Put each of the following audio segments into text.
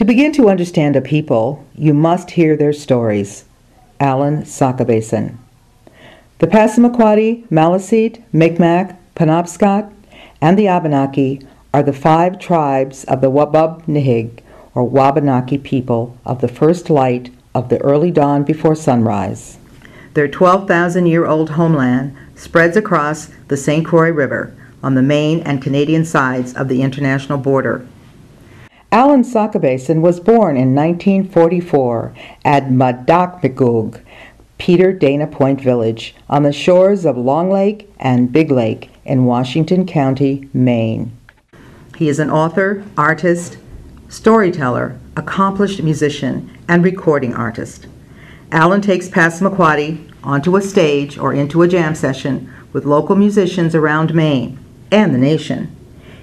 begin to understand a people, you must hear their stories. Alan Sockabasin. The Passamaquoddy, Maliseet, Mi'kmaq, Penobscot, and the Abenaki are the 5 tribes of the Wabub-Nihig, or Wabanaki people of the first light of the early dawn before sunrise. Their 12,000-year-old homeland spreads across the St. Croix River on the Maine and Canadian sides of the international border. Alan Sockabasin was born in 1944 at Madakmigug, Peter Dana Point Village, on the shores of Long Lake and Big Lake in Washington County, Maine. He is an author, artist, storyteller, accomplished musician, and recording artist. Alan takes Passamaquoddy onto a stage or into a jam session with local musicians around Maine and the nation.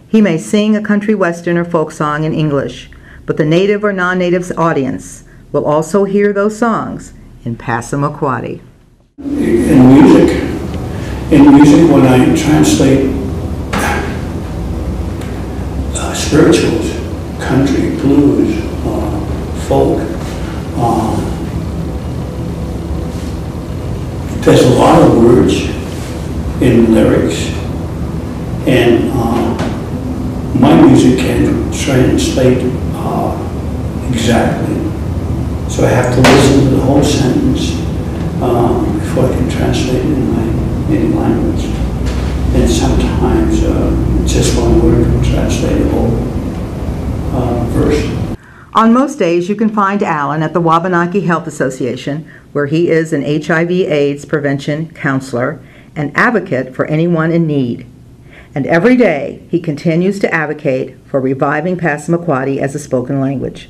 He may sing a country western or folk song in English, but the native or non-native audience will also hear those songs in Passamaquoddy. In music, when I translate spirituals, country, blues, folk, there's a lot of words in lyrics, and my music can't translate exactly. So I have to listen to the whole sentence before I can translate it in my native language. And sometimes just one word will translate a whole verse. On most days, you can find Alan at the Wabanaki Health Association, where he is an HIV/AIDS prevention counselor and advocate for anyone in need. And every day, he continues to advocate for reviving Passamaquoddy as a spoken language.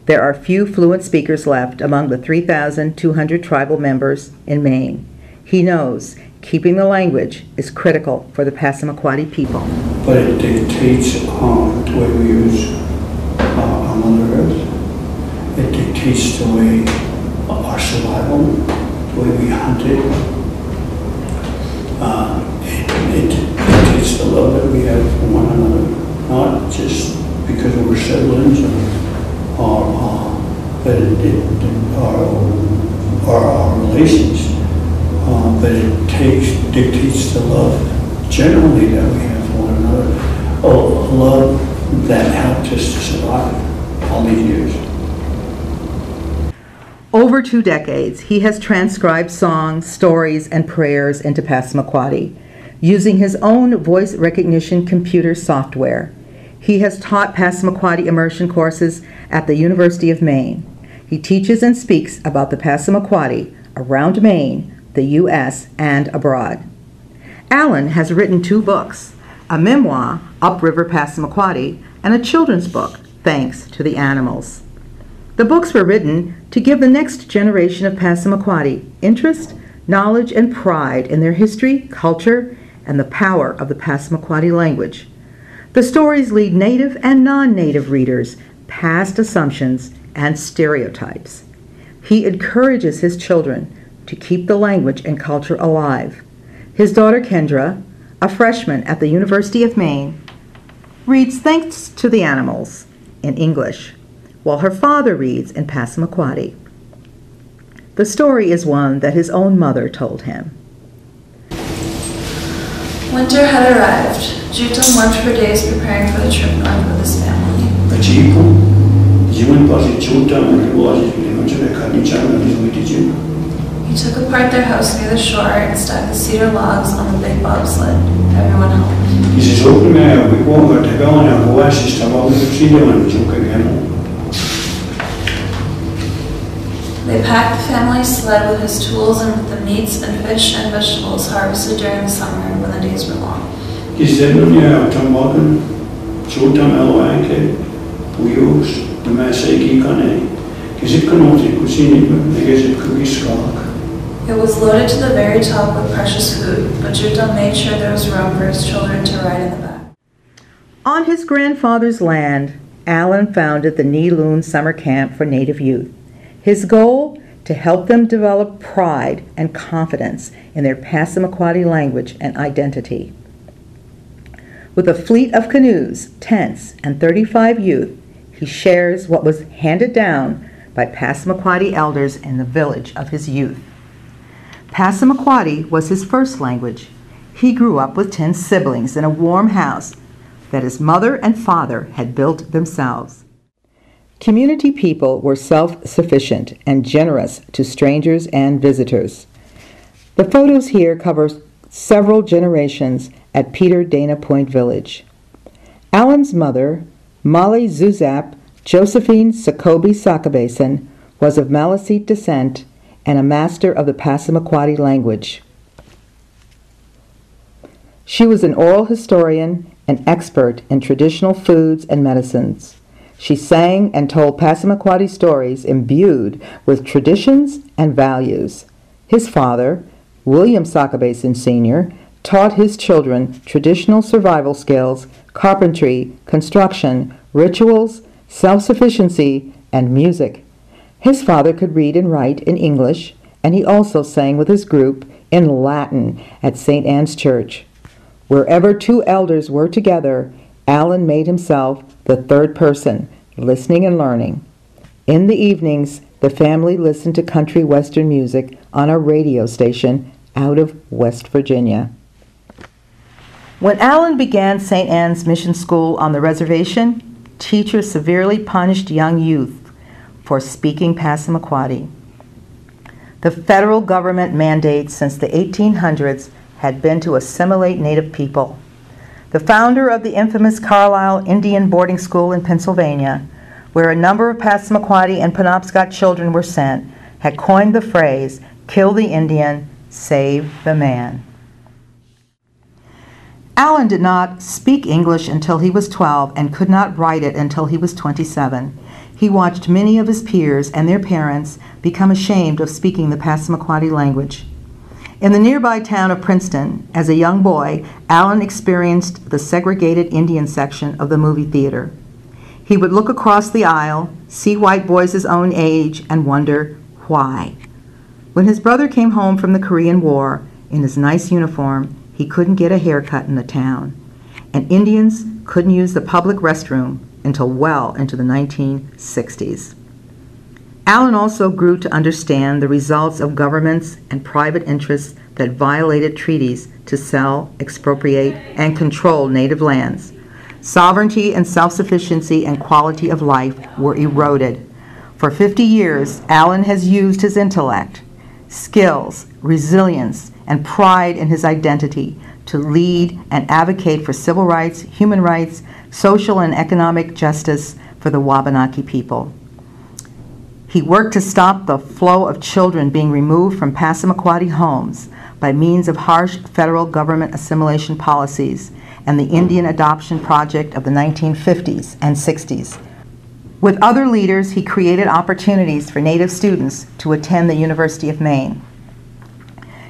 There are few fluent speakers left among the 3,200 tribal members in Maine. He knows keeping the language is critical for the Passamaquoddy people. But it dictates the way we use our Mother Earth. It dictates the way our survival, the way we hunted. It dictates the love that we have for one another, not just because we're siblings or that our relations, but it dictates the love generally that we have for one another. A love that helped us to survive all these years. Over 2 decades, he has transcribed songs, stories, and prayers into Passamaquoddy using his own voice recognition computer software. He has taught Passamaquoddy immersion courses at the University of Maine. He teaches and speaks about the Passamaquoddy around Maine, the U.S., and abroad. Alan has written 2 books, a memoir, Upriver Passamaquoddy, and a children's book, Thanks to the Animals. The books were written to give the next generation of Passamaquoddy interest, knowledge, and pride in their history, culture, and the power of the Passamaquoddy language. The stories lead native and non-native readers past assumptions and stereotypes. He encourages his children to keep the language and culture alive. His daughter Kendra, a freshman at the University of Maine, reads Thanks to the Animals in English, while her father reads in Passamaquoddy. The story is one that his own mother told him. Winter had arrived. Jutam worked for days preparing for the trip north with his family. He took apart their house near the shore and stacked the cedar logs on the big bobsled. Everyone helped. They packed the family sled with his tools and with the meats and fish and vegetables harvested during the summer when the days were long. It was loaded to the very top with precious food, but Jutam made sure there was room for his children to ride in the back. On his grandfather's land, Alan founded the Niloon Summer Camp for Native youth. His goal? To help them develop pride and confidence in their Passamaquoddy language and identity. With a fleet of canoes, tents, and 35 youth, he shares what was handed down by Passamaquoddy elders in the village of his youth. Passamaquoddy was his first language. He grew up with 10 siblings in a warm house that his mother and father had built themselves. Community people were self-sufficient and generous to strangers and visitors. The photos here cover several generations at Peter Dana Point Village. Alan's mother, Molly Zuzap Josephine Sockabasin, was of Maliseet descent and a master of the Passamaquoddy language. She was an oral historian and expert in traditional foods and medicines. She sang and told Passamaquoddy stories imbued with traditions and values. His father, William Sockabasin Sr., taught his children traditional survival skills, carpentry, construction, rituals, self-sufficiency, and music. His father could read and write in English, and he also sang with his group in Latin at St. Anne's Church. Wherever two elders were together, Alan made himself the third person, listening and learning. In the evenings, the family listened to country western music on a radio station out of West Virginia. When Alan began St. Anne's Mission School on the reservation, teachers severely punished young youth for speaking Passamaquoddy. The federal government mandate since the 1800s had been to assimilate Native people. The founder of the infamous Carlisle Indian boarding school in Pennsylvania, where a number of Passamaquoddy and Penobscot children were sent, had coined the phrase, "Kill the Indian, save the man." Alan did not speak English until he was 12 and could not write it until he was 27. He watched many of his peers and their parents become ashamed of speaking the Passamaquoddy language. In the nearby town of Princeton, as a young boy, Alan experienced the segregated Indian section of the movie theater. He would look across the aisle, see white boys his own age, and wonder why. When his brother came home from the Korean War in his nice uniform, he couldn't get a haircut in the town, and Indians couldn't use the public restroom until well into the 1960s. Alan also grew to understand the results of governments and private interests that violated treaties to sell, expropriate, and control native lands. Sovereignty and self-sufficiency and quality of life were eroded. For 50 years, Alan has used his intellect, skills, resilience, and pride in his identity to lead and advocate for civil rights, human rights, social and economic justice for the Wabanaki people. He worked to stop the flow of children being removed from Passamaquoddy homes by means of harsh federal government assimilation policies and the Indian Adoption Project of the 1950s and 60s. With other leaders, he created opportunities for Native students to attend the University of Maine.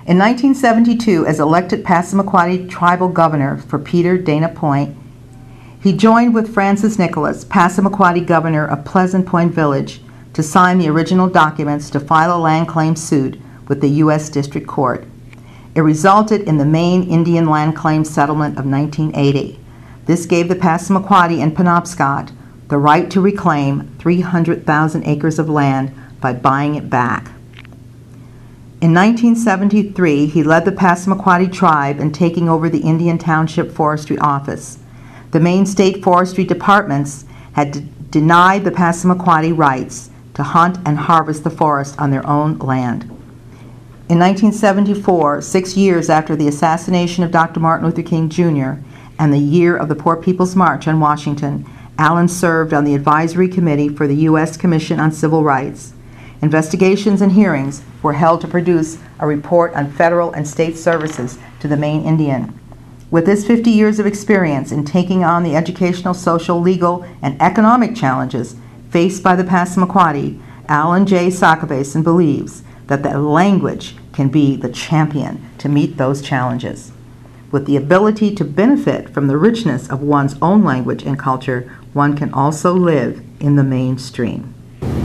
In 1972, as elected Passamaquoddy tribal governor for Peter Dana Point, he joined with Francis Nicholas, Passamaquoddy governor of Pleasant Point Village, to sign the original documents to file a land claim suit with the U.S. District Court. It resulted in the Maine Indian Land Claim Settlement of 1980. This gave the Passamaquoddy and Penobscot the right to reclaim 300,000 acres of land by buying it back. In 1973, he led the Passamaquoddy tribe in taking over the Indian Township Forestry Office. The Maine State Forestry Departments had denied the Passamaquoddy rights to hunt and harvest the forest on their own land. In 1974, 6 years after the assassination of Dr. Martin Luther King Jr. and the year of the Poor People's March on Washington, Alan served on the advisory committee for the U.S. Commission on Civil Rights. Investigations and hearings were held to produce a report on federal and state services to the Maine Indian. With his 50 years of experience in taking on the educational, social, legal, and economic challenges faced by the Passamaquoddy, Alan J. Sockabasin believes that the language can be the champion to meet those challenges. With the ability to benefit from the richness of one's own language and culture, one can also live in the mainstream.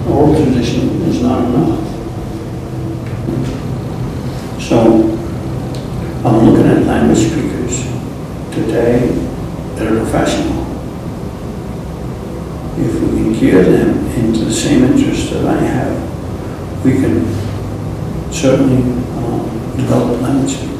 Oral tradition is not enough. So, I'm looking at language speakers today that are professional. If we can gear them into the same interest that I have, we can certainly develop landscape.